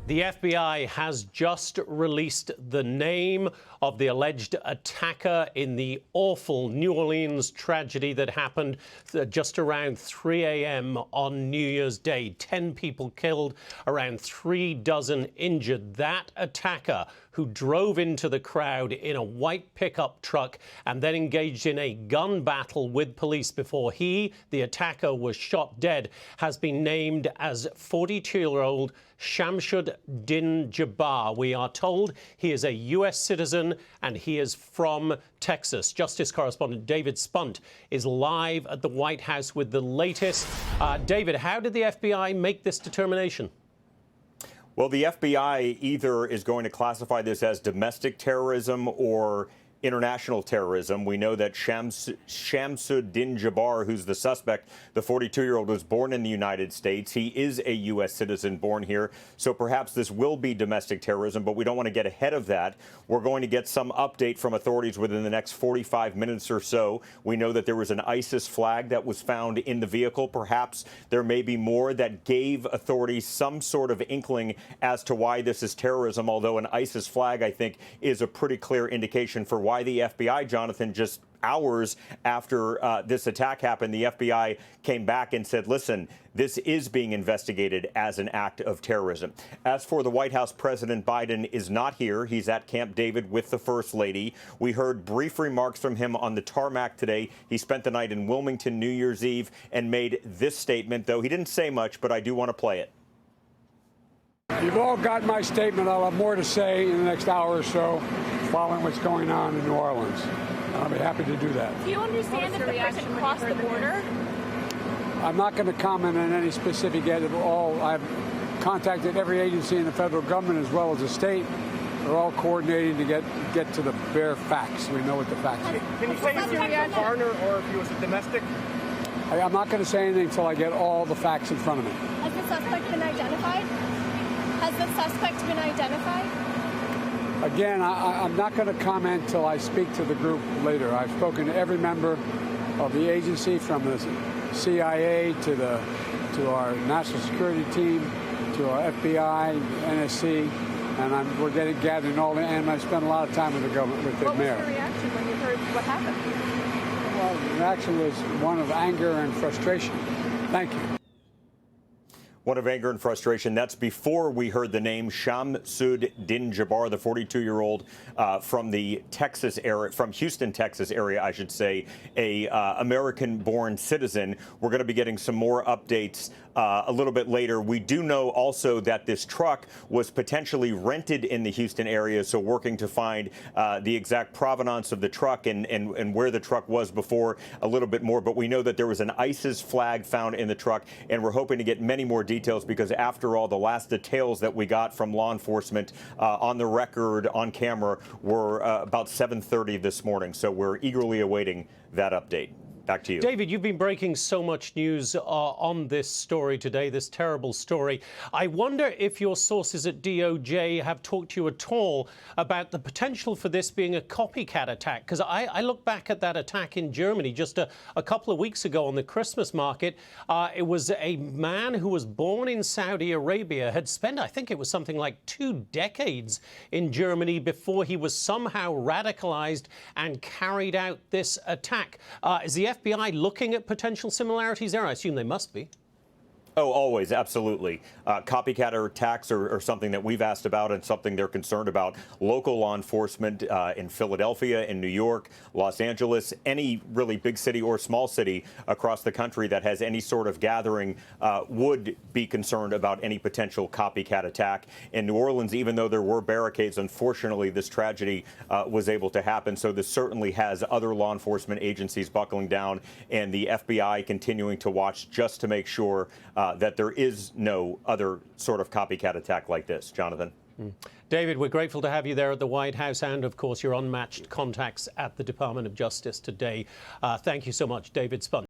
The FBI has just released the name of the alleged attacker in the awful New Orleans tragedy that happened just around 3 a.m. on New Year's Day. 10 people killed, around 3 dozen injured. That attacker, who drove into the crowd in a white pickup truck and then engaged in a gun battle with police before the attacker, was shot dead, has been named as 42-year-old Shamsud Din Jabba. We are told he is a U.S. citizen and he is from Texas. Justice correspondent David Spunt is live at the White House with the latest. David, how did the FBI make this determination? Well, the FBI either is going to classify this as domestic terrorism or international terrorism. We know that Shamsud Din Jabba, who's the suspect, the 42-year-old, was born in the United States. He is a U.S. citizen born here, so perhaps this will be domestic terrorism, but we don't want to get ahead of that. We're going to get some update from authorities within the next 45 minutes or so. We know that there was an ISIS flag that was found in the vehicle. Perhaps there may be more that gave authorities some sort of inkling as to why this is terrorism, although an ISIS flag, I think, is a pretty clear indication for why the FBI, Jonathan, just hours after this attack happened, the FBI came back and said, listen, this is being investigated as an act of terrorism. As for the White House, President Biden is not here. He's at Camp David with the First Lady. We heard brief remarks from him on the tarmac today. He spent the night in Wilmington New Year's Eve and made this statement, though he didn't say much, but I do want to play it. You've all got my statement. I'll have more to say in the next hour or so following what's going on in New Orleans. I'll be happy to do that. Do you understand if the person crossed the border? I'm not going to comment on any specific yet at all. I've contacted every agency in the federal government as well as the state. They're all coordinating to get to the bare facts. We know what the facts are. Can you say if he was a foreigner or if he was a domestic? I'm not going to say anything until I get all the facts in front of me. Has the suspect been identified? Again, I'm not going to comment until I speak to the group later. I've spoken to every member of the agency, from the CIA to our national security team, to our FBI, NSC, and we're gathering all the. And I spent a lot of time with the government, with the mayor. What was your reaction when you heard what happened? Well, the reaction was one of anger and frustration. Thank you. One of anger and frustration. That's before we heard the name Shamsud Din Jabba, the 42-year-old from the Texas area, from Houston, Texas area, I should say, a American-born citizen. We're going to be getting some more updates a little bit later. We do know also that this truck was potentially rented in the Houston area, so working to find the exact provenance of the truck and where the truck was before a little bit more. But we know that there was an ISIS flag found in the truck, and we're hoping to get many more details, because after all, the last details that we got from law enforcement on the record, on camera, were about 7:30 this morning. So we're eagerly awaiting that update. Back to you. David, you've been breaking so much news on this story today, this terrible story. I wonder if your sources at DOJ have talked to you at all about the potential for this being a copycat attack. Because I look back at that attack in Germany just a couple of weeks ago on the Christmas market. It was a man who was born in Saudi Arabia, had spent, I think it was something like 2 decades in Germany before he was somehow radicalized and carried out this attack. Is the FBI looking at potential similarities there? I assume they must be. Oh, always, absolutely. Copycat attacks are something that we've asked about and something they're concerned about. Local law enforcement in Philadelphia, in New York, Los Angeles, any really big city or small city across the country that has any sort of gathering would be concerned about any potential copycat attack. In New Orleans, even though there were barricades, unfortunately, this tragedy was able to happen. So this certainly has other law enforcement agencies buckling down, and the FBI continuing to watch just to make sure that there is no other sort of copycat attack like this. Jonathan. David, we're grateful to have you there at the White House and, of course, your unmatched contacts at the Department of Justice today. Thank you so much, David Spunt.